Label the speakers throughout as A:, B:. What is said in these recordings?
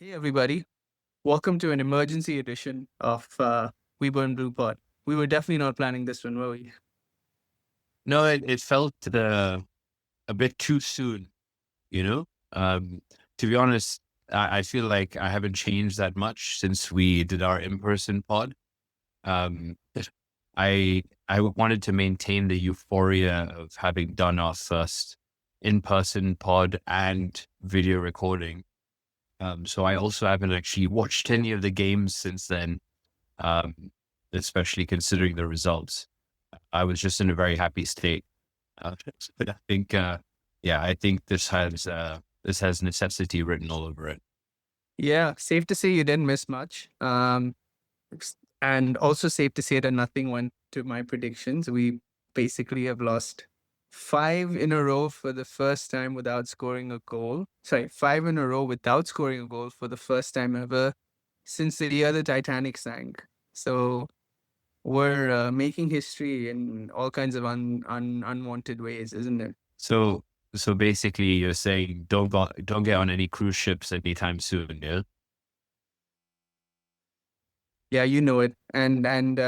A: Hey everybody, welcome to an emergency edition of We Burn Blue Pod. We were definitely not planning this one, were we?
B: No, it felt a bit too soon, you know? Um, to be honest, I feel like I haven't changed that much since we did our in-person pod. Um, I wanted to maintain the euphoria of having done our first in-person pod and video recording. So I also haven't actually watched any of the games since then, um, especially considering the results. I was just in a very happy state. But I think, yeah, I think this has necessity written all over it.
A: Yeah, safe to say you didn't miss much. And also safe to say that nothing went to my predictions. We basically have lost five in a row for the first time without scoring a goal. Sorry, five in a row without scoring a goal for the first time ever since the year the Titanic sank. So we're making history in all kinds of unwanted ways, isn't it?
B: So, so basically, you're saying don't get on any cruise ships anytime soon, yeah?
A: Yeah, you know it. And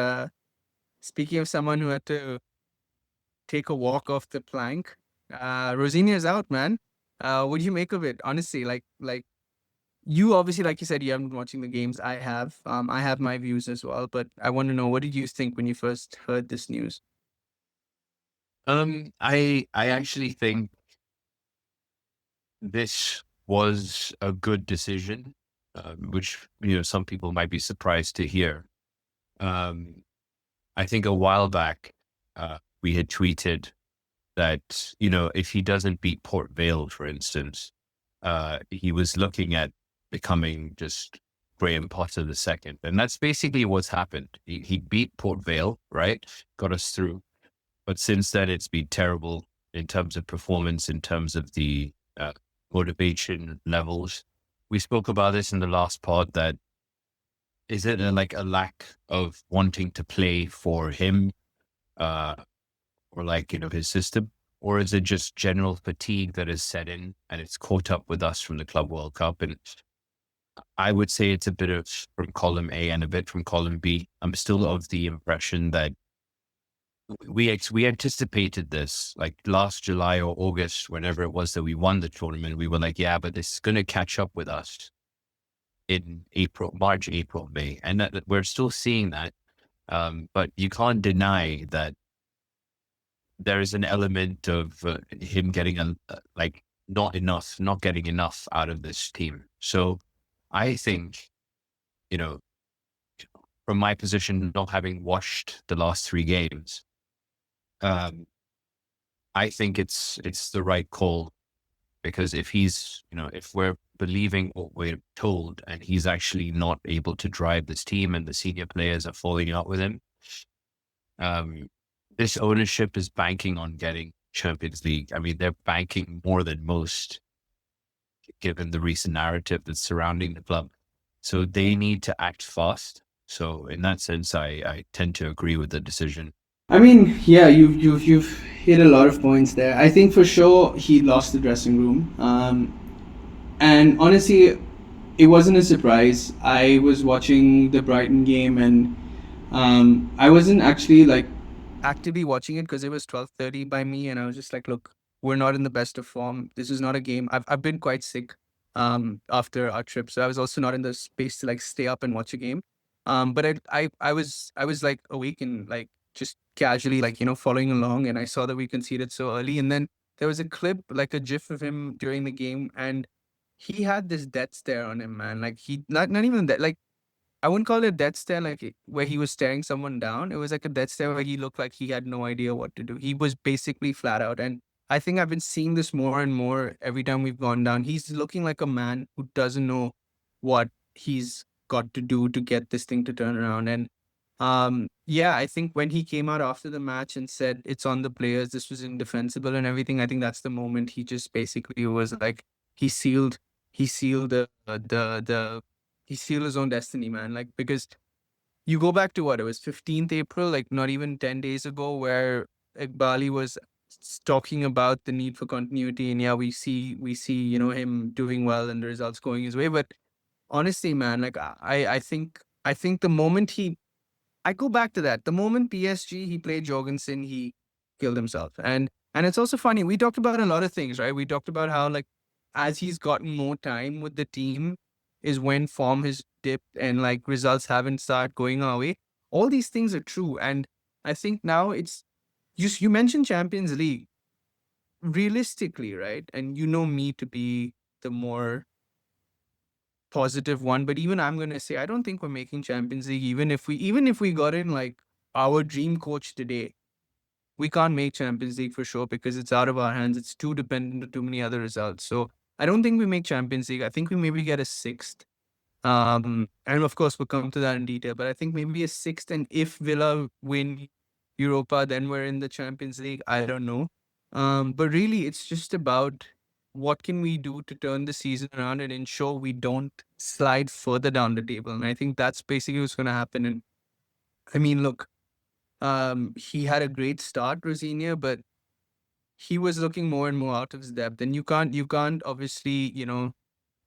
A: speaking of someone who had to take a walk off the plank, Rosenior's out, man. What do you make of it? Honestly, like you obviously, like you said, you haven't been watching the games. I have. I have my views as well, but I want to know, what did you think when you first heard this news?
B: I actually think this was a good decision, which some people might be surprised to hear. Um, I think a while back, we had tweeted that, if he doesn't beat Port Vale, for instance, he was looking at becoming just Graham Potter the second. And that's basically what's happened. He beat Port Vale, right? Got us through. But since then, it's been terrible in terms of performance, in terms of the motivation levels. We spoke about this in the last pod that is it like a lack of wanting to play for him? Uh, or like, his system? Or is it just general fatigue that has set in and it's caught up with us from the Club World Cup? And I would say it's a bit of from column A and a bit from column B. I'm still of the impression that we anticipated this like last July or August, whenever it was that we won the tournament. We were like, yeah, but this is going to catch up with us in March, April, May. And that we're still seeing that. But you can't deny that there is an element of him getting like not getting enough out of this team. So I think, you know, from my position, not having watched the last three games, um, I think it's the right call because if if we're believing what we're told and he's actually not able to drive this team and the senior players are falling out with him, um, this ownership is banking on getting Champions League. I mean, they're banking more than most, given the recent narrative that's surrounding the club. So they need to act fast. So in that sense, I tend to agree with the decision.
A: I mean, yeah, you've hit a lot of points there. I think for sure he lost the dressing room. And honestly, it wasn't a surprise. I was watching the Brighton game, and I wasn't actually like actively watching it because it was 12:30 by me, and I was just like, look, we're not in the best of form. This is not a game. I've been quite sick after our trip, so I was also not in the space to like stay up and watch a game. But I was like awake and like just casually like following along, and I saw that we conceded so early, and then there was a clip, like a gif of him during the game, and he had this death stare on him, man. Like he not even that, like I wouldn't call it a death stare like where he was staring someone down. It was like a death stare where he looked like he had no idea what to do. He was basically flat out. And I think I've been seeing this more and more every time we've gone down. He's looking like a man who doesn't know what he's got to do to get this thing to turn around. And yeah, I think when he came out after the match and said it's on the players, this was indefensible and everything, I think that's the moment he just basically was like he sealed he sealed the he sealed his own destiny, man. Like, because you go back to what it was 15th April, like not even 10 days ago, where Iqbali was talking about the need for continuity. And yeah, we see him doing well and the results going his way. But honestly, man, like I think the moment I go back to that. The moment PSG he played Jorgensen, he killed himself. And it's also funny. We talked about a lot of things, right? We talked about how like as he's gotten more time with the team is when form has dipped and like results haven't started going our way. All these things are true. And I think now it's you mentioned Champions League. Realistically, right? And you know me to be the more positive one, but even I'm gonna say I don't think we're making Champions League. Even if we got in like our dream coach today, we can't make Champions League for sure because it's out of our hands. It's too dependent on too many other results. So I don't think we make Champions League. I think we maybe get a sixth. And of course we'll come to that in detail, but I think maybe a sixth. And if Villa win Europa, then we're in the Champions League. I don't know. But really, it's just about what can we do to turn the season around and ensure we don't slide further down the table. And I think that's basically what's going to happen. And I mean, look, he had a great start, Rosenior, but he was looking more and more out of his depth. And you can't obviously,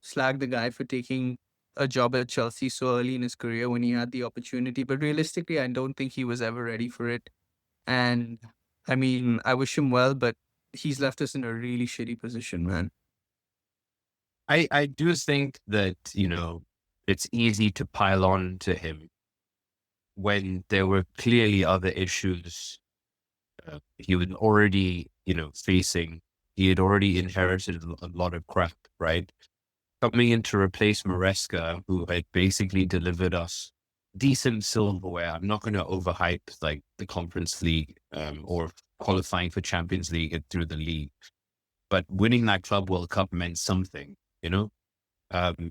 A: slag the guy for taking a job at Chelsea so early in his career when he had the opportunity. But realistically, I don't think he was ever ready for it. And I mean, I wish him well, but he's left us in a really shitty position, man.
B: I do think that, it's easy to pile on to him when there were clearly other issues he was already, facing. He had already inherited a lot of crap, right? Coming in to replace Maresca, who had basically delivered us decent silverware. I'm not going to overhype like the Conference League or qualifying for Champions League through the league, but winning that Club World Cup meant something, you know.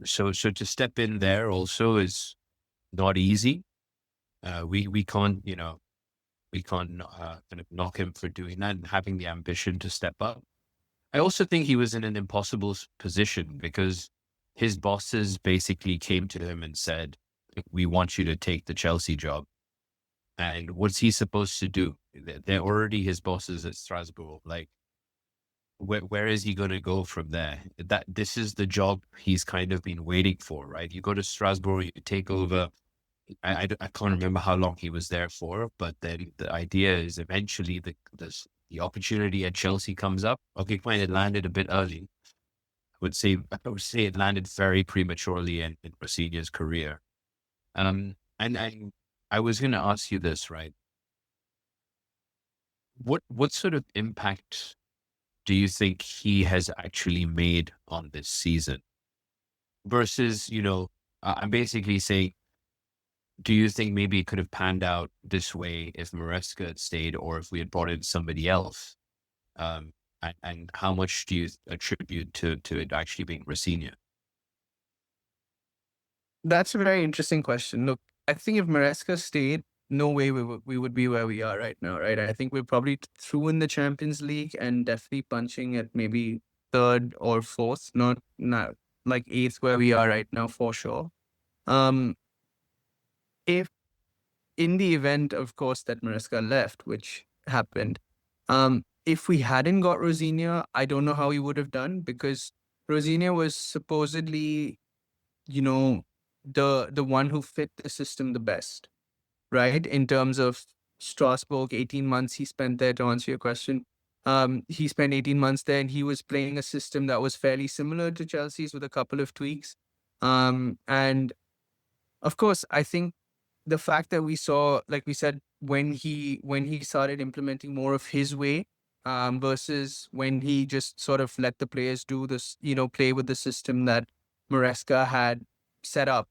B: So to step in there also is not easy. We can't, we can't kind of knock him for doing that and having the ambition to step up. I also think he was in an impossible position because his bosses basically came to him and said, "We want you to take the Chelsea job." And what's he supposed to do? They're already his bosses at Strasbourg. Like, where is he going to go from there? This is the job he's kind of been waiting for, right? You go to Strasbourg, you take over. I can't remember how long he was there for, but then the idea is eventually the opportunity at Chelsea comes up. Okay, fine, it landed a bit early. I would say it landed very prematurely in Rosenior's career. And I was going to ask you this, right? What sort of impact do you think he has actually made on this season? Versus, I'm basically saying, do you think maybe it could have panned out this way if Maresca had stayed, or if we had brought in somebody else? And how much do you attribute to it actually being Rosenior?
A: That's a very interesting question. Look, I think if Maresca stayed, no way we would be where we are right now, right? I think we're probably through in the Champions League and definitely punching at maybe third or fourth, not like eighth where we are right now for sure. Um, if in the event, of course, that Maresca left, which happened, if we hadn't got Rosenior, I don't know how he would have done because Rosenior was supposedly, you know, the one who fit the system the best, right? In terms of Strasbourg, 18 months he spent there to answer your question. He spent 18 months there and he was playing a system that was fairly similar to Chelsea's with a couple of tweaks. And of course, I think the fact that we saw, like we said, when he started implementing more of his way, versus when he just sort of let the players do this, play with the system that Maresca had set up.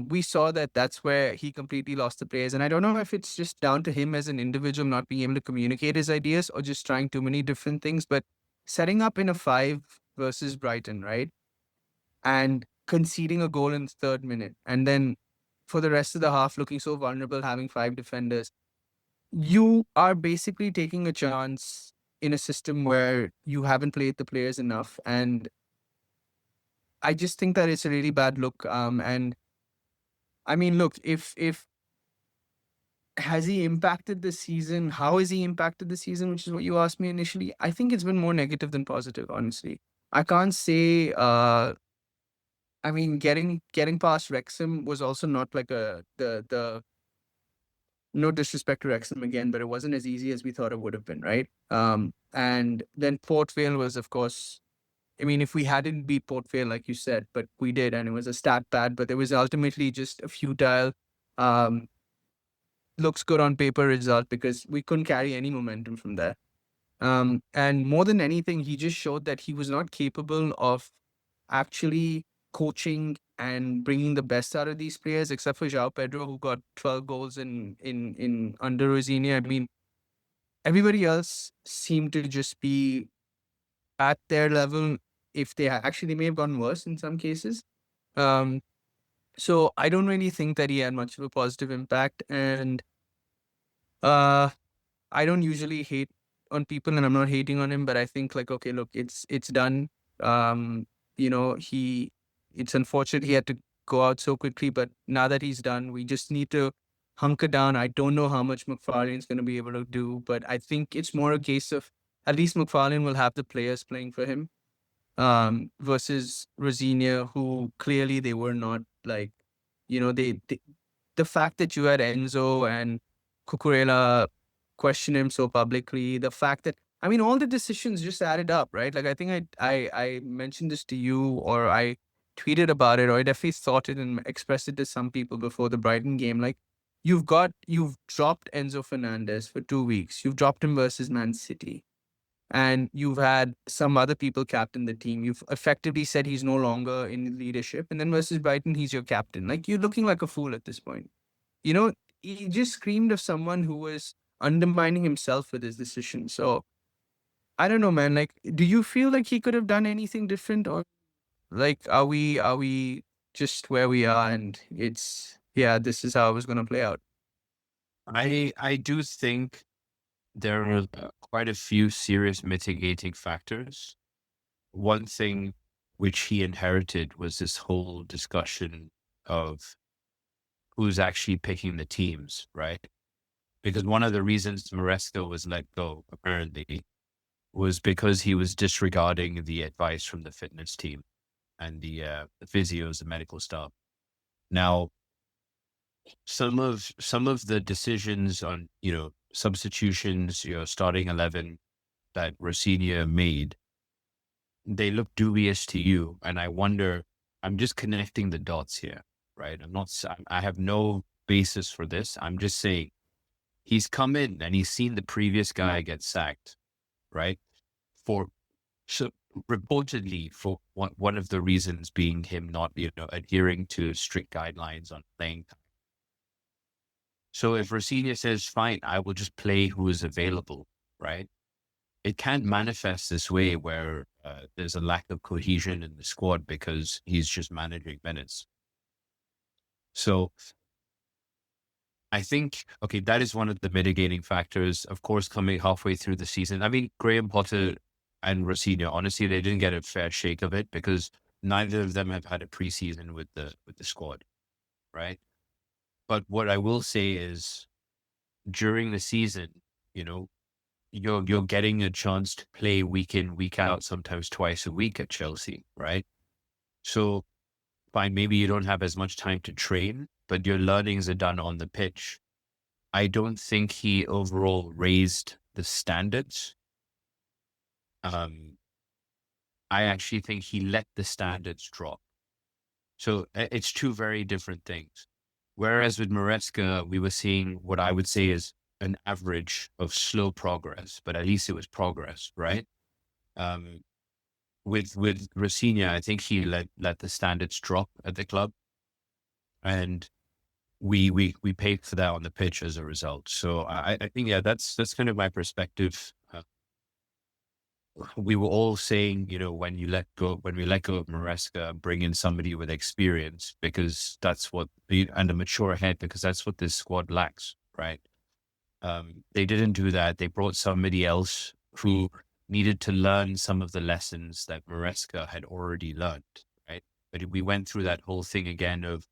A: We saw that that's where he completely lost the players. And I don't know if it's just down to him as an individual not being able to communicate his ideas or just trying too many different things. But setting up in a five versus Brighton, right? And conceding a goal in the third minute. And then for the rest of the half, looking so vulnerable, having five defenders. You are basically taking a chance in a system where you haven't played the players enough. And I just think that it's a really bad look. And I mean, look, if has he impacted the season? How has he impacted the season? Which is what you asked me initially. I think it's been more negative than positive, honestly. I can't say I mean, getting past Wrexham was also not like the no disrespect to Wrexham again, but it wasn't as easy as we thought it would have been, right? And then Port Vale was, of course, I mean, if we hadn't beat Port Vale, like you said, but we did, and it was a stat pad, but it was ultimately just a futile, um, looks good on paper result because we couldn't carry any momentum from there. And more than anything, he just showed that he was not capable of actually coaching and bringing the best out of these players, except for João Pedro, who got 12 goals in under Rosenior. I mean, everybody else seemed to just be at their level. If they actually, they may have gotten worse in some cases. Um, so I don't really think that he had much of a positive impact. And uh, I don't usually hate on people, and I'm not hating on him, but I think like, okay, look, it's done. Um, it's unfortunate he had to go out so quickly, but now that he's done, we just need to hunker down. I don't know how much McFarlane's going to be able to do, but I think it's more a case of at least McFarlane will have the players playing for him, versus Rosenior, who clearly they were not like, they the fact that you had Enzo and Cucurella question him so publicly, the fact that I mean all the decisions just added up, right? Like I think I mentioned this to you, or I tweeted about it, or I definitely thought it and expressed it to some people before the Brighton game. Like you've dropped Enzo Fernandez for 2 weeks. You've dropped him versus Man City. And you've had some other people captain the team. You've effectively said he's no longer in leadership. And then versus Brighton, he's your captain. Like you're looking like a fool at this point. You know, he just screamed of someone who was undermining himself with his decision. So I don't know, man. Like, do you feel like he could have done anything different, or like are we just where we are and it's yeah, this is how it was gonna play out?
B: I do think there are quite a few serious mitigating factors. One thing which he inherited was this whole discussion of who's actually picking the teams, right? Because one of the reasons Maresca was let go, apparently, was because he was disregarding the advice from the fitness team and the physios, the medical staff. Now, some of the decisions on substitutions, starting 11 that Rosenior made, they look dubious to you, and I wonder. I'm just connecting the dots here, right? I have no basis for this. I'm just saying he's come in and he's seen the previous guy get sacked, right? For so reportedly for one of the reasons being him not adhering to strict guidelines on playing time. So if Rosenior says, fine, I will just play who is available, right? It can't manifest this way where there's a lack of cohesion in the squad because he's just managing minutes. So I think, okay, that is one of the mitigating factors. Of course, coming halfway through the season, I mean, Graham Potter and Rosenior, honestly, they didn't get a fair shake of it because neither of them have had a preseason with the squad, right? But what I will say is during the season, you know, you're getting a chance to play week in, week out, sometimes twice a week at Chelsea, right? So fine, maybe you don't have as much time to train, but your learnings are done on the pitch. I don't think he overall raised the standards. Um, I actually think he let the standards drop. So it's two very different things. Whereas with Maresca, we were seeing what I would say is an average of slow progress, but at least it was progress, right? Um, with Rosenior, I think he let the standards drop at the club, and we paid for that on the pitch as a result. So I think yeah, that's kind of my perspective. We were all saying, when we let go of Maresca, bring in somebody with experience because that's what and a mature head because that's what this squad lacks, right? They didn't do that. They brought somebody else who needed to learn some of the lessons that Maresca had already learned, right? But we went through that whole thing again of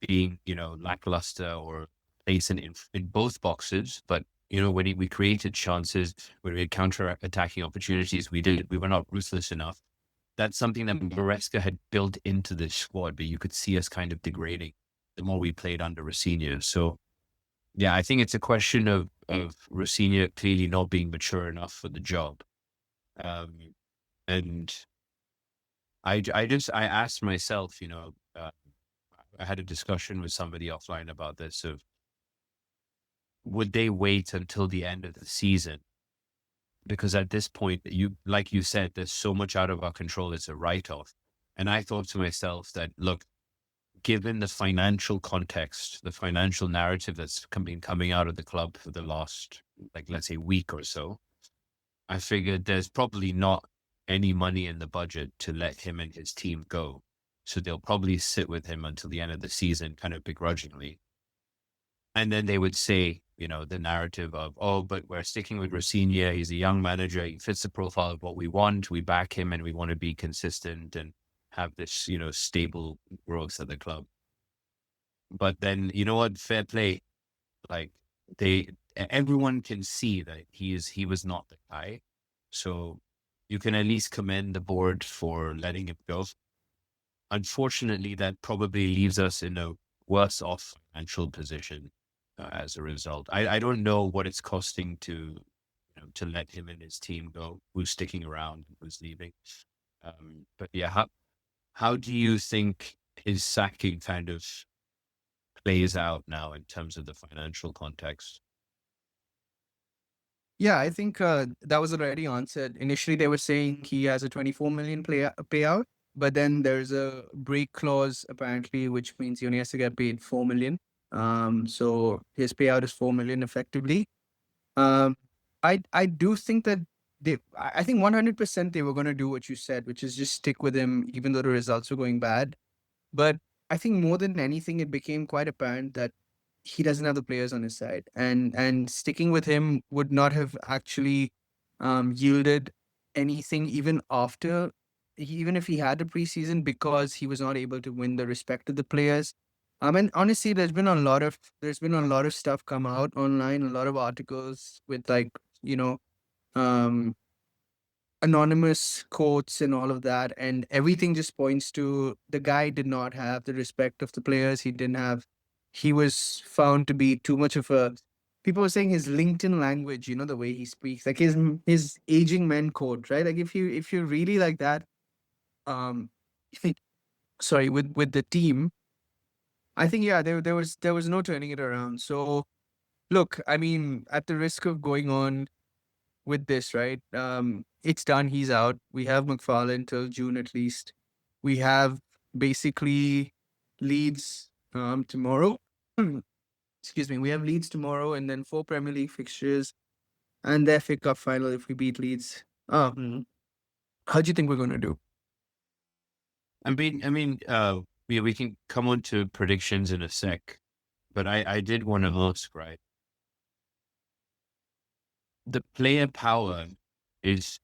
B: being, lackluster or placing in both boxes. But, when we created chances, when we had counter attacking opportunities, we were not ruthless enough. that's something that Maresca had built into the squad, but you could see us kind of degrading the more we played under Rosenior. So yeah, I think it's a question of Rosenior clearly not being mature enough for the job. Um, and I asked myself, I had a discussion with somebody offline about this of would they wait until the end of the season? Because at this point, like you said, there's so much out of our control. It's a write-off. And I thought to myself that, look, given the financial context, the financial narrative that's been coming out of the club for the last, like, let's say, week or so, I figured there's probably not any money in the budget to let him and his team go. So they'll probably sit with him until the end of the season, kind of begrudgingly. And then they would say, the narrative of, oh, but we're sticking with Rosenior. He's a young manager. He fits the profile of what we want. We back him and we want to be consistent and have this, stable growth at the club. But then, you know what? Fair play. Like everyone can see that he was not the guy. So you can at least commend the board for letting him go. Unfortunately, that probably leaves us in a worse off financial position as a result. I don't know what it's costing to let him and his team go, who's sticking around, who's leaving. But yeah, how do you think his sacking kind of plays out now in terms of the financial context?
A: Yeah, I think that was already answered. Initially, they were saying he has a 24 million payout, but then there's a break clause apparently, which means he only has to get paid 4 million. So his payout is 4 million effectively. Um, I do think that I think 100% they were going to do what you said, which is just stick with him, even though the results were going bad. But I think more than anything, it became quite apparent that he doesn't have the players on his side, and sticking with him would not have actually yielded anything even after, even if he had a preseason, because he was not able to win the respect of the players. And honestly, there's been a lot of stuff come out online, a lot of articles with like you know um anonymous quotes and all of that, and everything just points to the guy did not have the respect of the players. He was found to be too much of a, people were saying his LinkedIn language, the way he speaks, like his aging men quote, right? Like if you really like that, um sorry, with the team, I think, yeah, there was no turning it around. So look, I mean, at the risk of going on with this, right? It's done. He's out. We have McFarlane till June at least. We have basically Leeds tomorrow. Excuse me. We have Leeds tomorrow, and then 4 Premier League fixtures and the FA Cup final if we beat Leeds. How do you think we're going to do?
B: We can come on to predictions in a sec, but I did want to ask, right? The player power is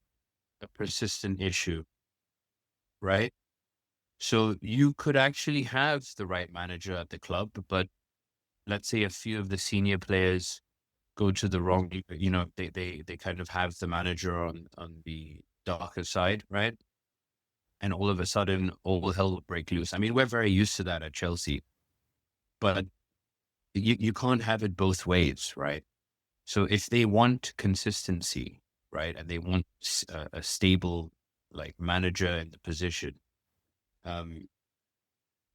B: a persistent issue, right? So you could actually have the right manager at the club, but let's say a few of the senior players go to the wrong, they kind of have the manager on the darker side, right? And all of a sudden, all hell will break loose. I mean, we're very used to that at Chelsea, but you can't have it both ways, right? So if they want consistency, right, and they want a stable like manager in the position, um,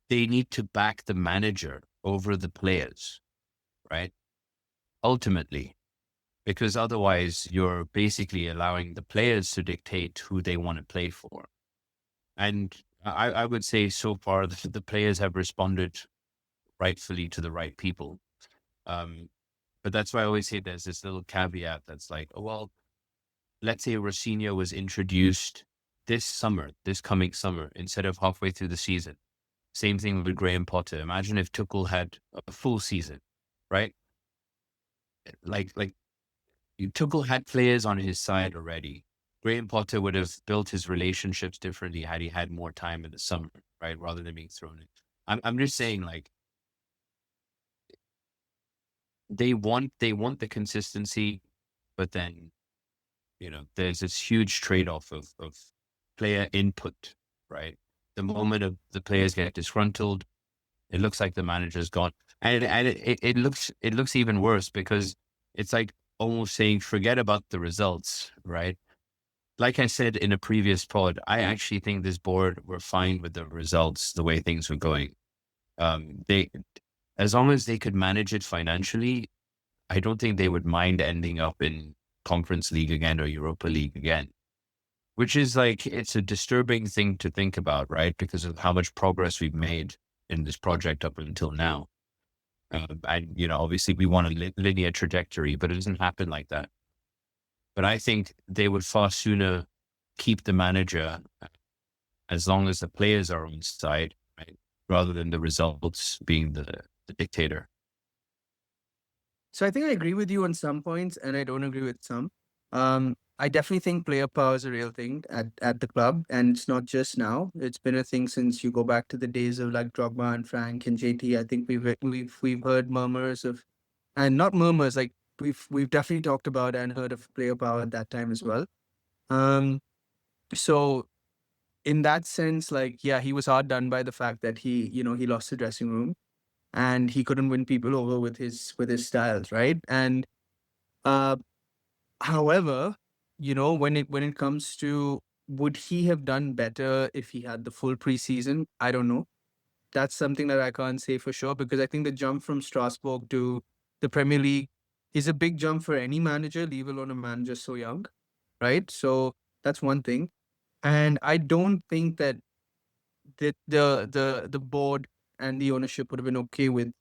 B: they need to back the manager over the players, right? Ultimately, because otherwise you're basically allowing the players to dictate who they want to play for. And I would say so far the players have responded rightfully to the right people. Um, but that's why I always say there's this little caveat that's like, oh, well, let's say Rosenior was introduced this coming summer, instead of halfway through the season. Same thing with Graham Potter. Imagine if Tuchel had a full season, right? Like Tuchel had players on his side already. Graham Potter would have built his relationships differently had he had more time in the summer, right? Rather than being thrown in. I'm just saying, like, they want the consistency, but then there's this huge trade off of player input, right? The moment of the players get disgruntled, it looks like the manager's gone, and it looks even worse because it's like almost saying forget about the results, right? Like I said in a previous pod, I actually think this board were fine with the results, the way things were going. They, as long as they could manage it financially, I don't think they would mind ending up in Conference League again or Europa League again, which is like, it's a disturbing thing to think about, right? Because of how much progress we've made in this project up until now. And, obviously we want a linear trajectory, but it doesn't happen like that. But I think they would far sooner keep the manager as long as the players are on side, right? Rather than the results being the dictator.
A: So I think I agree with you on some points, and I don't agree with some. I definitely think player power is a real thing at the club, and it's not just now. It's been a thing since you go back to the days of like Drogba and Frank and JT. I think we've heard murmurs of, and not murmurs, like we've definitely talked about and heard of player power at that time as well. Um, so in that sense, like yeah, he was hard done by the fact that he lost the dressing room and he couldn't win people over with his styles, right? And uh, however, when it comes to would he have done better if he had the full preseason? I don't know. That's something that I can't say for sure because I think the jump from Strasbourg to the Premier League is a big jump for any manager, leave alone a manager so young, right? So that's one thing. And I don't think that the board and the ownership would have been okay with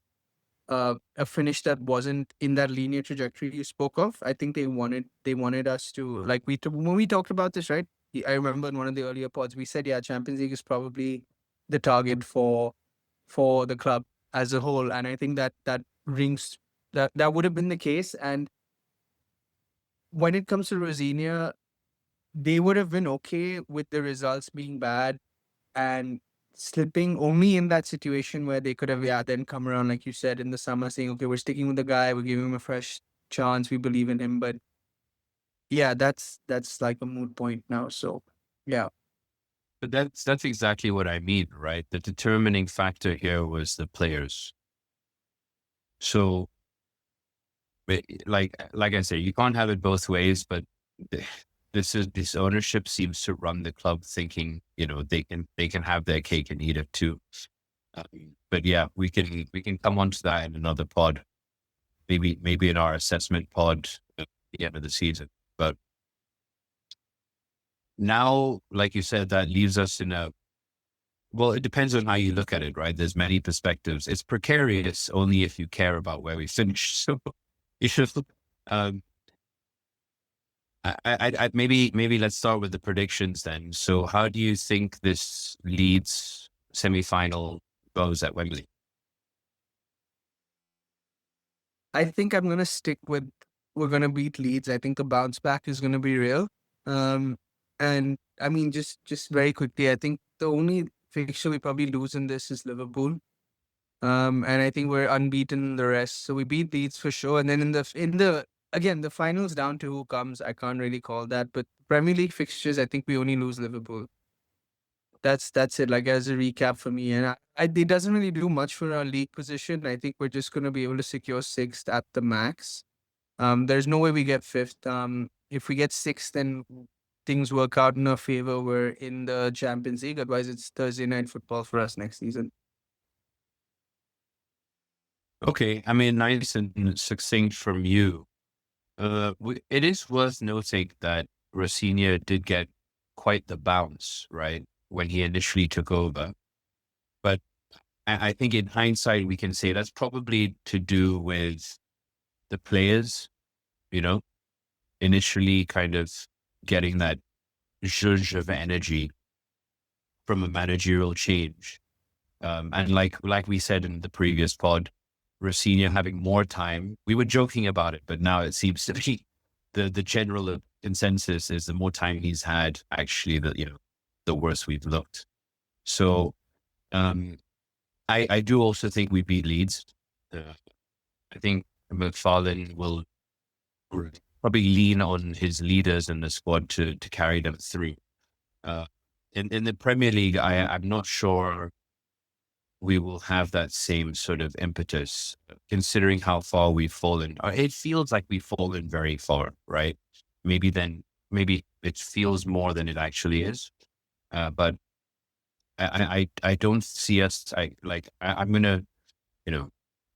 A: a finish that wasn't in that linear trajectory you spoke of. I think they wanted us to like when we talked about this, right? I remember in one of the earlier pods we said, yeah, Champions League is probably the target for the club as a whole, and I think that rings that would have been the case. And when it comes to Rosenior, they would have been okay with the results being bad and slipping only in that situation where they could have, yeah, then come around, like you said, in the summer saying, okay, we're sticking with the guy, we're giving him a fresh chance, we believe in him. But yeah, that's like a moot point now. So yeah.
B: But that's exactly what I mean, right? The determining factor here was the players. So, like I say, you can't have it both ways. But this ownership seems to run the club thinking, they can have their cake and eat it too. But yeah, we can come on to that in another pod, maybe in our assessment pod at the end of the season. But now, like you said, that leaves us in a, well, it depends on how you look at it, right? There's many perspectives. It's precarious only if you care about where we finish. So you should, um, maybe let's start with the predictions then. So how do you think this Leeds semi-final goes at Wembley?
A: I think I'm gonna stick with we're gonna beat Leeds. I think the bounce back is gonna be real. Um and I mean just very quickly, I think the only fixture we probably lose in this is Liverpool. And I think we're unbeaten in the rest. So we beat Leeds for sure. And then in the again, the finals down to who comes, I can't really call that. But Premier League fixtures, I think we only lose Liverpool. That's it. Like as a recap for me, and it doesn't really do much for our league position. I think we're just gonna be able to secure sixth at the max. There's no way we get fifth. If we get sixth, then things work out in our favor. We're in the Champions League. Otherwise, it's Thursday night football for us next season.
B: Okay, I mean, nice and succinct from you. It is worth noting that Rosenior did get quite the bounce, right, when he initially took over. But I think in hindsight, we can say that's probably to do with the players, you know, initially kind of getting that zhuzh of energy from a managerial change. And like we said in the previous pod, Rosenior having more time. We were joking about it, but now it seems to be the general consensus is the more time he's had, actually, the worse we've looked. So I do also think we beat Leeds. I think McFarlane will probably lean on his leaders in the squad to carry them through. in the Premier League, I'm not sure we will have that same sort of impetus, considering how far we've fallen. It feels like we've fallen very far, right? Maybe it feels more than it actually is. But I don't see us. I'm gonna, you know,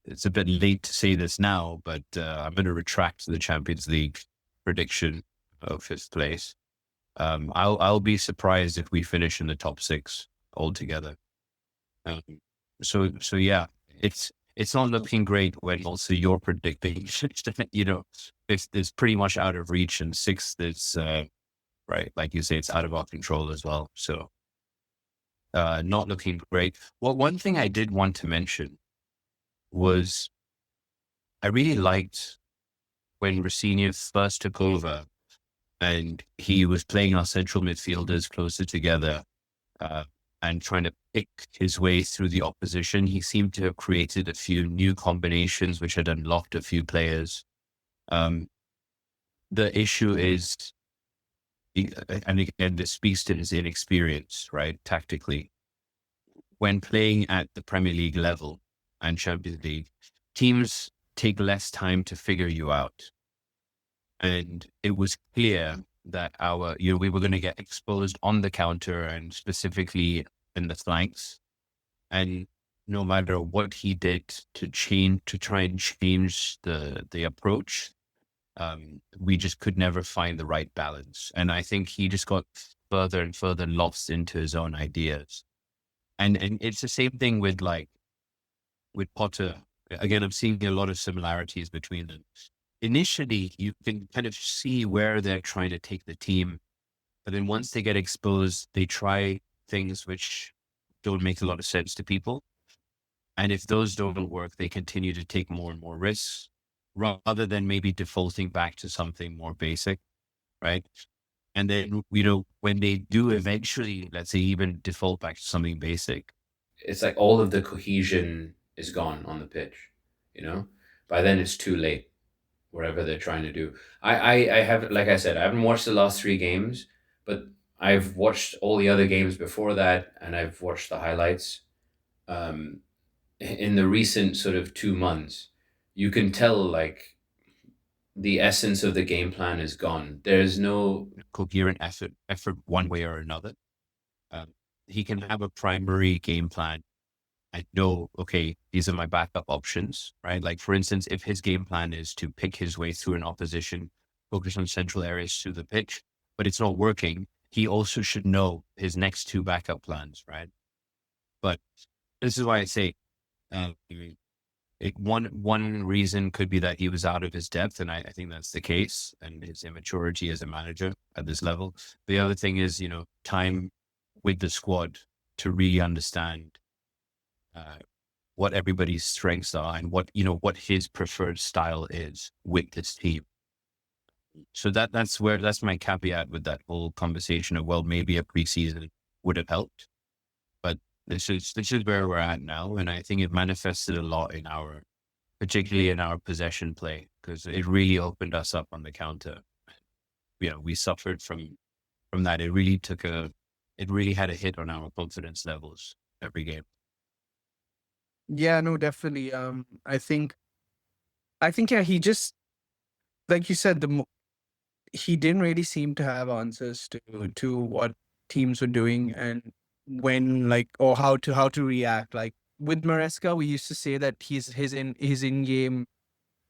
B: it's a bit late to say this now, but I'm gonna retract the Champions League prediction of fifth place. I'll be surprised if we finish in the top six altogether. Um, so yeah, it's not looking great when also you're predicting, it's pretty much out of reach, and sixth is right, like you say, it's out of our control as well. So not looking great. Well, one thing I did want to mention was I really liked when Rosenior first took over and he was playing our central midfielders closer together, uh, and trying to pick his way through the opposition. He seemed to have created a few new combinations which had unlocked a few players. Um, the issue is, and again, this speaks to his inexperience, right? Tactically, when playing at the Premier League level and Champions League, teams take less time to figure you out. And it was clear that we were going to get exposed on the counter and specifically in the flanks. And no matter what he did to try and change the approach, we just could never find the right balance. And I think he just got further and further lost into his own ideas. And it's the same thing with Potter. Again, I'm seeing a lot of similarities between them. Initially, you can kind of see where they're trying to take the team, but then once they get exposed, they try things which don't make a lot of sense to people. And if those don't work, they continue to take more and more risks rather than maybe defaulting back to something more basic, right? And then, when they do eventually, let's say, even default back to something basic, it's like all of the cohesion is gone on the pitch, you know? By then it's too late, whatever they're trying to do. I have, like I said, I haven't watched the last three games, but I've watched all the other games before that, and I've watched the highlights. Um, in the recent sort of 2 months, you can tell like the essence of the game plan is gone. There's no coherent effort one way or another. Um, he can have a primary game plan and know, okay, these are my backup options, right? Like for instance, if his game plan is to pick his way through an opposition, focus on central areas through the pitch, but it's not working, he also should know his next two backup plans, right? But this is why I say, uh, one reason could be that he was out of his depth, and I think that's the case, and his immaturity as a manager at this level. The other thing is, time with the squad to really understand uh, what everybody's strengths are and what his preferred style is with this team. So that's my caveat with that whole conversation of, well, maybe a preseason would have helped, but this is where we're at now, and I think it manifested a lot particularly in our possession play, because it really opened us up on the counter. We suffered from that. It really had a hit on our confidence levels every game.
A: Yeah, no, definitely. I think, yeah, he just, like you said, he didn't really seem to have answers to what teams were doing and when, like, or how to react. Like with Maresca, we used to say that his in game,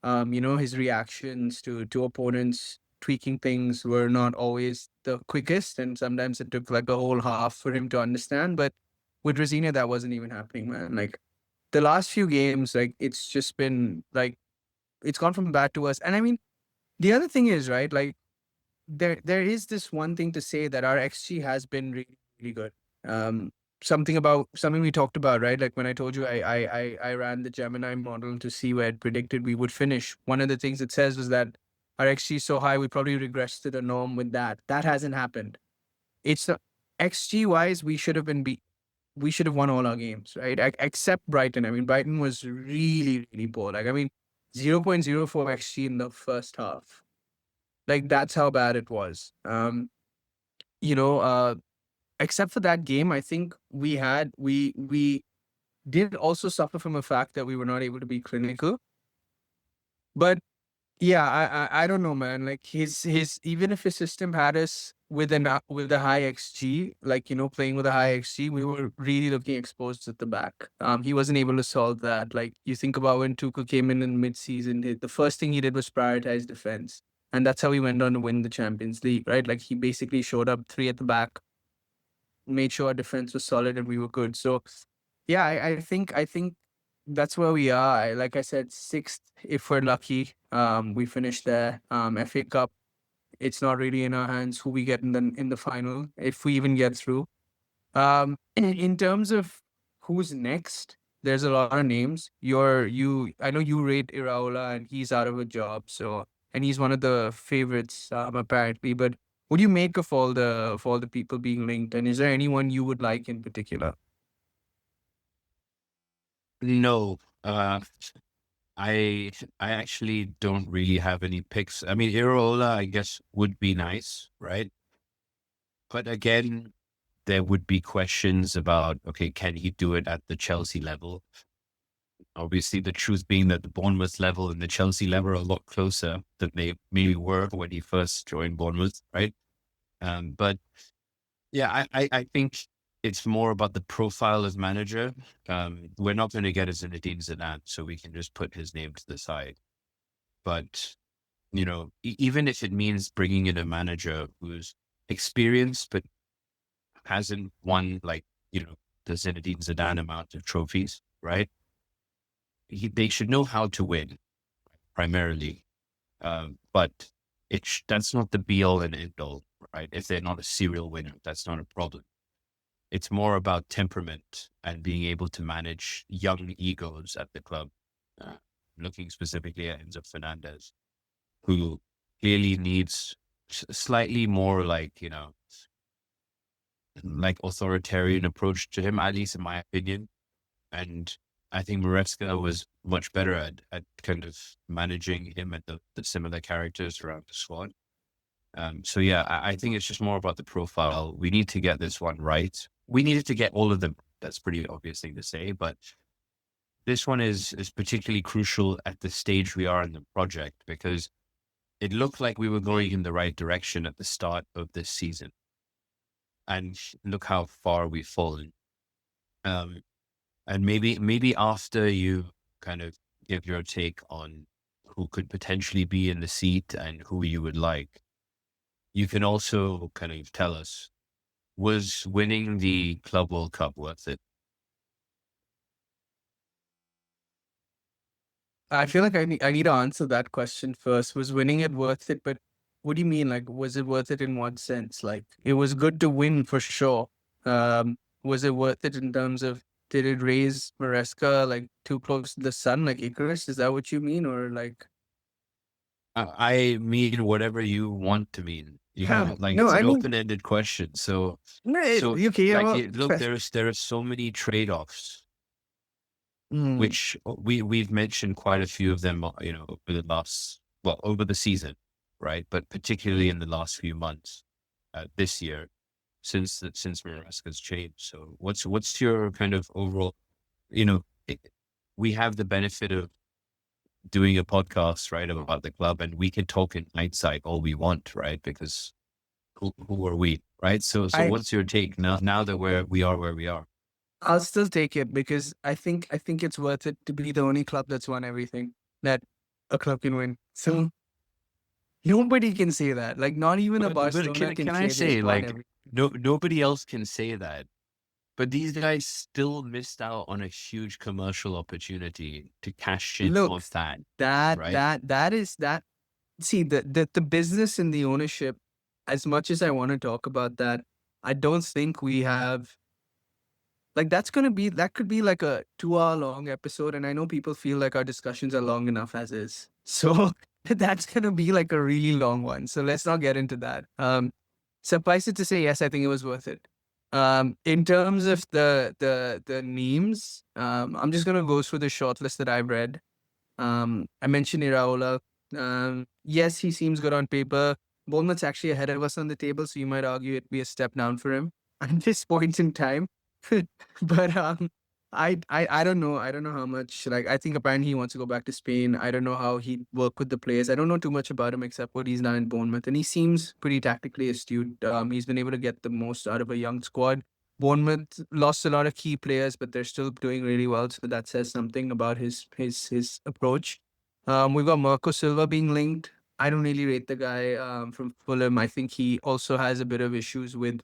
A: his reactions to opponents tweaking things were not always the quickest, and sometimes it took like a whole half for him to understand. But with Rosenior, that wasn't even happening, man. Like the last few games, like it's just been like it's gone from bad to worse. And I mean, the other thing is, right, like there is this one thing to say that our XG has been really, really good. Um, something we talked about, right? Like when I told you I ran the Gemini model to see where it predicted we would finish. One of the things it says was that our XG is so high, we probably regressed to the norm with that. That hasn't happened. It's the XG wise, we should have won all our games, right? Except Brighton. I mean, Brighton was really, really poor. Like, I mean, 0.04 XG in the first half. Like, that's how bad it was. You know, uh, except for that game, I think we did also suffer from a fact that we were not able to be clinical. But yeah, I don't know, man. Like his even if his system had us with with a high XG, like playing with a high XG, we were really looking exposed at the back. He wasn't able to solve that. Like you think about when Tuchel came in mid-season, the first thing he did was prioritize defense, and that's how he went on to win the Champions League, right? Like he basically showed up three at the back, made sure our defense was solid, and we were good. So yeah, I think that's where we are. Like I said, sixth if we're lucky. We finished there. FA Cup, it's not really in our hands who we get in the final if we even get through. In terms of who's next, there's a lot of names. I know you rate Iraola and he's out of a job, so and he's one of the favorites apparently. But what do you make of all the people being linked? And is there anyone you would like in particular?
B: No, I I actually don't really have any picks. I mean, Iraola, I guess, would be nice, right? But again, there would be questions about, okay, can he do it at the Chelsea level? Obviously, the truth being that the Bournemouth level and the Chelsea level are a lot closer than they maybe were when he first joined Bournemouth, right? But yeah, I think it's more about the profile as manager. We're not going to get a Zinedine Zidane, so we can just put his name to the side. But, even if it means bringing in a manager who's experienced, but hasn't won the Zinedine Zidane amount of trophies, right? They should know how to win primarily. But that's not the be all and end all, right? If they're not a serial winner, that's not a problem. It's more about temperament and being able to manage young egos at the club. Looking specifically at Enzo Fernandez, who clearly needs slightly more like authoritarian approach to him, at least in my opinion. And I think Maresca was much better at kind of managing him and the similar characters around the squad. So yeah, I think it's just more about the profile. We need to get this one right. We needed to get all of them. That's pretty obvious thing to say, but this one is particularly crucial at the stage we are in the project, because it looked like we were going in the right direction at the start of this season. And look how far we've fallen. And maybe after you kind of give your take on who could potentially be in the seat and who you would like, you can also kind of tell us, was winning the Club World Cup worth it?
A: I feel like I need to answer that question first. Was winning it worth it? But what do you mean? Like, was it worth it in what sense? Like, it was good to win for sure. Was it worth it in terms of did it raise Maresca like too close to the sun, like Icarus? Is that what you mean, or like?
B: I mean whatever you want to mean.
A: Yeah,
B: Like
A: no,
B: it's
A: I
B: an
A: mean,
B: open-ended question. So
A: no,
B: so
A: okay, yeah,
B: like
A: well,
B: look, there are so many trade-offs,
A: mm,
B: which we've mentioned quite a few of them, over the season, right? But particularly in the last few months, this year, since Maresca's changed. So what's your kind of overall? You know, we have the benefit of doing a podcast, right, about the club, and we can talk in hindsight all we want, right? Because who are we, right? So
A: I
B: what's your take now that we are where we are?
A: I'll still take it because I think it's worth it to be the only club that's won everything that a club can win. So nobody can say that. Like, not even a
B: But
A: Barcelona
B: can
A: can
B: I
A: say they've
B: say,
A: won
B: like,
A: everything.
B: nobody else can say that, but these guys still missed out on a huge commercial opportunity to cash in
A: Look,
B: on that,
A: that
B: right?
A: that that is that. See, the business and the ownership. As much as I want to talk about that, I don't think we have. Like, that could be like a 2 hour long episode, and I know people feel like our discussions are long enough as is. So that's gonna be like a really long one. So let's not get into that. Suffice it to say, yes, I think it was worth it. In terms of the names, I'm just gonna go through the short list that I've read. I mentioned Iraola. Yes, he seems good on paper. Bournemouth's actually ahead of us on the table, so you might argue it'd be a step down for him. at this point in time. But I don't know. I don't know how much. Like, I think apparently he wants to go back to Spain. I don't know how he'd work with the players. I don't know too much about him except what he's done in Bournemouth, and he seems pretty tactically astute. He's been able to get the most out of a young squad. Bournemouth lost a lot of key players, but they're still doing really well. So that says something about his approach. We've got Marco Silva being linked. I don't really rate the guy from Fulham. I think he also has a bit of issues with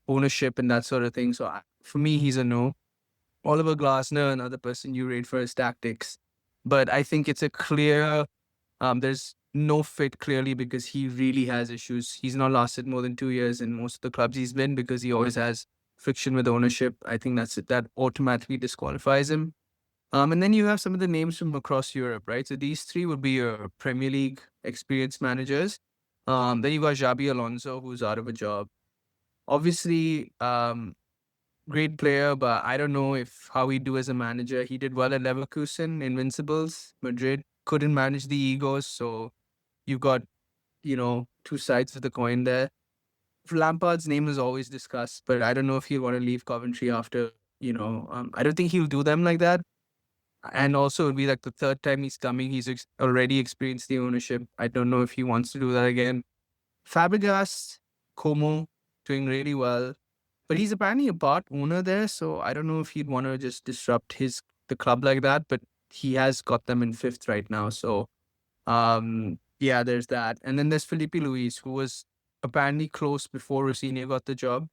A: ownership and that sort of thing. So for me, he's a no. Oliver Glasner, another person you rate for his tactics, but I think it's a clear. There's no fit clearly because he really has issues. He's not lasted more than 2 years in most of the clubs he's been because he always has friction with ownership. I think that's it. That automatically disqualifies him. And then you have some of the names from across Europe, right? So these three would be your Premier League experienced managers. Then you got Xabi Alonso, who's out of a job. Obviously, great player, but I don't know if how he do as a manager. He did well at Leverkusen, Invincibles, Madrid. Couldn't manage the egos, so you've got two sides of the coin there. Lampard's name is always discussed, but I don't know if he'll want to leave Coventry after. I don't think he'll do them like that. And also, it'll be like the third time he's coming. He's already experienced the ownership. I don't know if he wants to do that again. Fabregas, Como, doing really well, but he's apparently a part owner there, so I don't know if he'd want to just disrupt the club like that. But he has got them in fifth right now, so yeah, there's that. And then there's Felipe Luis, who was apparently close before Rosenior got the job.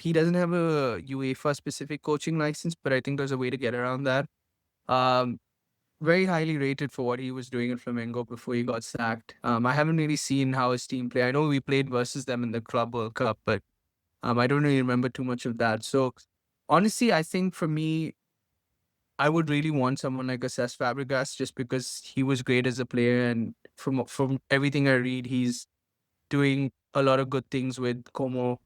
A: He doesn't have a UEFA specific coaching license, but I think there's a way to get around that. Um, Very highly rated for what he was doing at Flamengo before he got sacked. I haven't really seen how his team play. I know we played versus them in the Club World Cup, but I don't really remember too much of that. So honestly, I think for me, I would really want someone like a Cesc Fabregas just because he was great as a player, and from everything I read, he's doing a lot of good things with Como,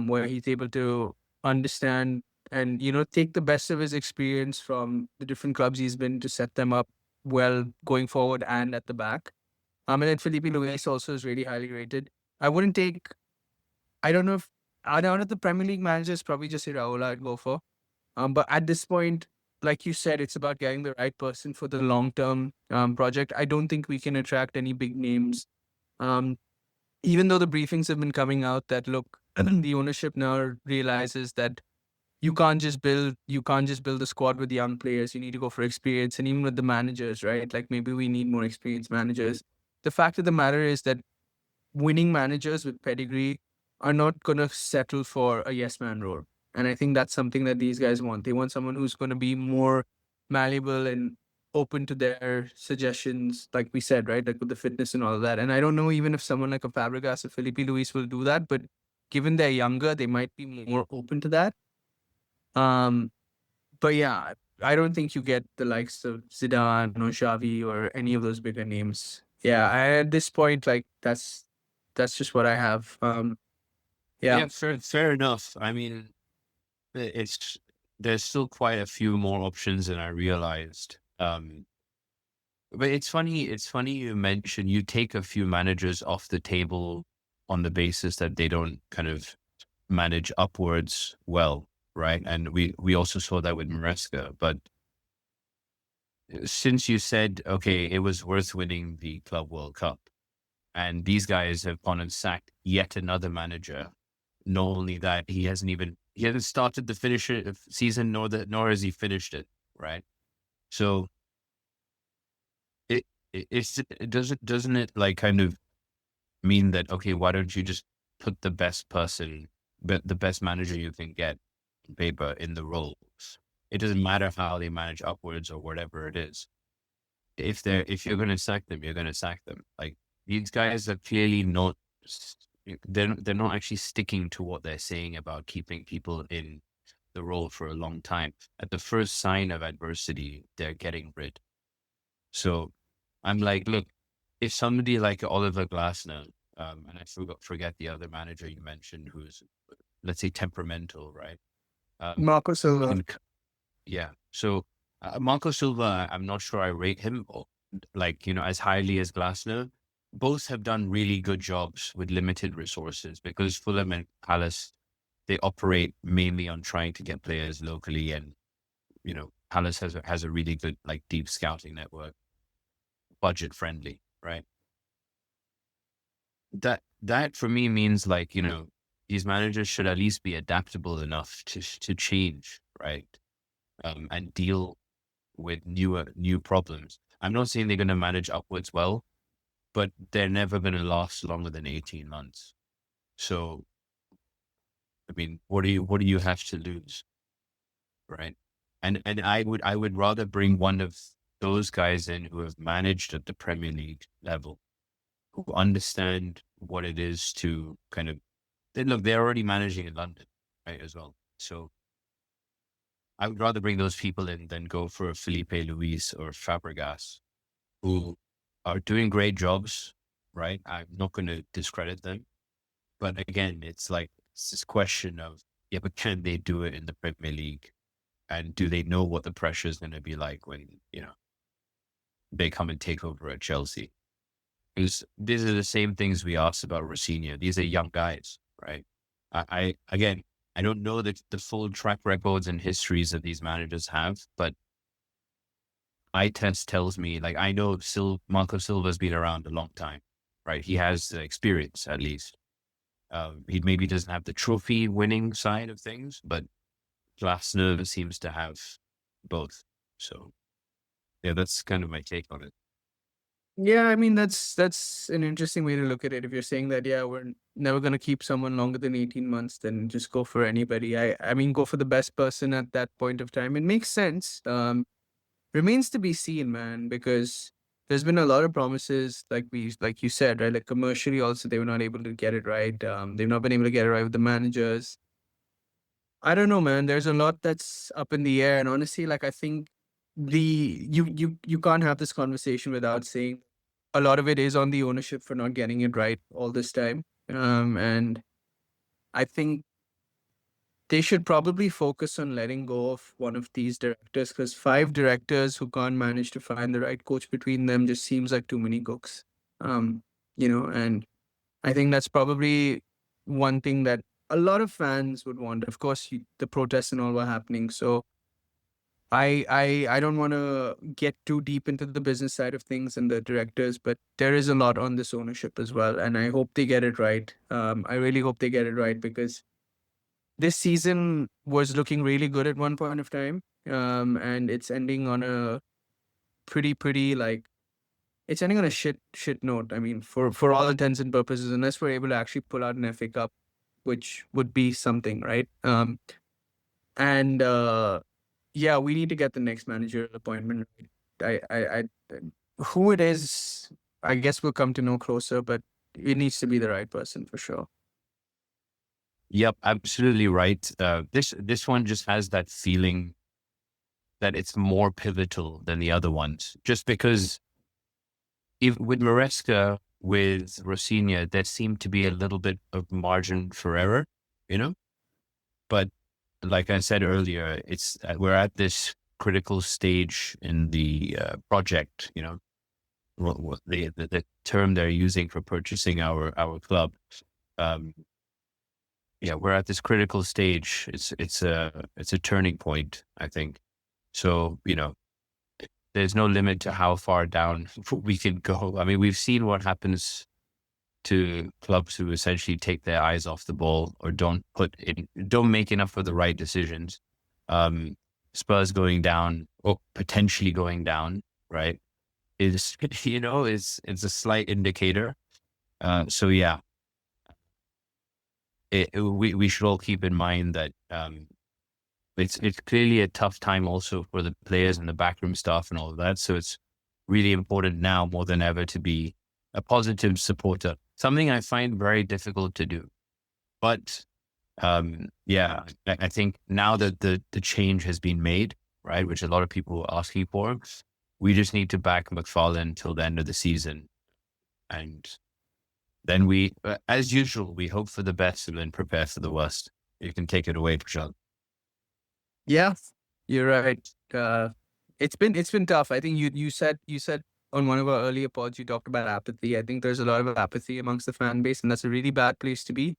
A: where he's able to understand and take the best of his experience from the different clubs he's been to set them up well going forward and at the back. And then Felipe Luis also is really highly rated. I wouldn't take. I don't know if out of the Premier League managers, probably just Iraola I'd go for. But at this point, like you said, it's about getting the right person for the long term project. I don't think we can attract any big names. Um, Even though the briefings have been coming out that look, the ownership now realizes that you can't just build a squad with young players. You need to go for experience, and even with the managers, right? Like maybe we need more experienced managers. The fact of the matter is that winning managers with pedigree are not going to settle for a yes man role. And I think that's something that these guys want. They want someone who's going to be more malleable and open to their suggestions, like we said, right? Like with the fitness and all of that. And I don't know even if someone like a Fabregas or Felipe Luis will do that, but given they're younger, they might be more open to that. Um, but yeah, I don't think you get the likes of Zidane or Xavi or any of those bigger names. Yeah, at this point, like that's just what I have. Yeah.
B: Yeah, fair enough. I mean, it's there's still quite a few more options than I realized. But it's funny you mentioned you take a few managers off the table on the basis that they don't kind of manage upwards well, right? And we also saw that with Maresca. But since you said, okay, it was worth winning the Club World Cup, and these guys have gone and sacked yet another manager. Not only that, he hasn't started the season, nor has he finished it, right? So doesn't it like kind of mean that, okay, why don't you just put the best person, but the best manager you can get on paper in the roles? It doesn't matter how they manage upwards or whatever it is. If you're going to sack them, you're going to sack them. Like these guys are clearly not. They're not actually sticking to what they're saying about keeping people in the role for a long time. At the first sign of adversity, they're getting rid. So I'm like, look, if somebody like Oliver Glasner, and I forget the other manager you mentioned, who's, let's say, temperamental, right?
A: Marco Silva.
B: Yeah. So Marco Silva, I'm not sure I rate him like, as highly as Glasner. Both have done really good jobs with limited resources because Fulham and Palace they operate mainly on trying to get players locally, and Palace has a really good like deep scouting network, budget friendly, right? That for me means like these managers should at least be adaptable enough to change, right? And deal with new problems. I'm not saying they're going to manage upwards well, but they're never going to last longer than 18 months. So, I mean, what do you have to lose, right? And I would rather bring one of those guys in who have managed at the Premier League level, who understand what it is to kind of look. They're already managing in London, right, as well. So I would rather bring those people in than go for a Felipe Luis or Fabregas, who are doing great jobs, right? I'm not going to discredit them. But again, it's this question of, yeah, but can they do it in the Premier League? And do they know what the pressure is going to be like when, they come and take over at Chelsea? Because these are the same things we asked about Rosenior. These are young guys, right? Again, I don't know the full track records and histories that these managers have, but eye test tells me, like, I know Marco Silva's been around a long time, right? He has the experience, at least. He maybe doesn't have the trophy winning side of things, but Glasner seems to have both. So yeah, that's kind of my take on it.
A: Yeah, I mean that's an interesting way to look at it. If you're saying that, yeah, we're never gonna keep someone longer than 18 months, then just go for anybody. I mean, go for the best person at that point of time. It makes sense. Remains to be seen, man, because there's been a lot of promises, like you said, right? Like commercially, also they were not able to get it right. They've not been able to get it right with the managers. I don't know, man. There's a lot that's up in the air, and honestly, like I think you can't have this conversation without saying a lot of it is on the ownership for not getting it right all this time. And I think they should probably focus on letting go of one of these directors, because five directors who can't manage to find the right coach between them just seems like too many cooks. Um, and I think that's probably one thing that a lot of fans would want. Of course, the protests and all were happening, so I don't want to get too deep into the business side of things and the directors, but there is a lot on this ownership as well, and I hope they get it right. I really hope they get it right, because this season was looking really good at one point of time, and it's ending on a pretty like it's ending on a shit note. I mean, for all intents and purposes, unless we're able to actually pull out an FA Cup, which would be something, right? And yeah, we need to get the next managerial appointment right. Who it is, I guess we'll come to know closer, but it needs to be the right person for sure.
B: Yep, absolutely right. This one just has that feeling that it's more pivotal than the other ones, just because if with Maresca, with Rosenior, there seemed to be a little bit of margin for error, you know. But like I said earlier, it's we're at this critical stage in the project. The term they're using for purchasing our club. Um, yeah, we're at this critical stage. It's a turning point, I think. So there's no limit to how far down we can go. I mean, we've seen what happens to clubs who essentially take their eyes off the ball or don't make enough of the right decisions. Spurs going down or potentially going down, right? Is it's a slight indicator. So yeah, we should all keep in mind that it's clearly a tough time also for the players and the backroom staff and all of that. So it's really important now more than ever to be a positive supporter. Something I find very difficult to do. But yeah, I think now that the change has been made, right, which a lot of people are asking for, we just need to back McFarlane till the end of the season. And then as usual, we hope for the best and then prepare for the worst. You can take it away, Prashant.
A: Yeah, you're right. It's been tough. I think you said on one of our earlier pods you talked about apathy. I think there's a lot of apathy amongst the fan base, and that's a really bad place to be.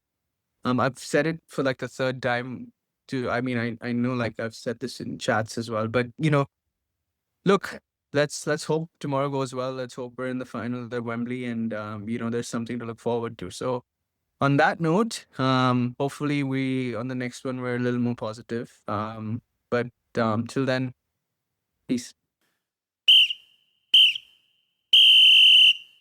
A: I've said it for like the third time I mean, I know like I've said this in chats as well, but look, let's hope tomorrow goes well. Let's hope we're in the final at Wembley, and there's something to look forward to. So on that note, hopefully we on the next one we're a little more positive. But till then, peace.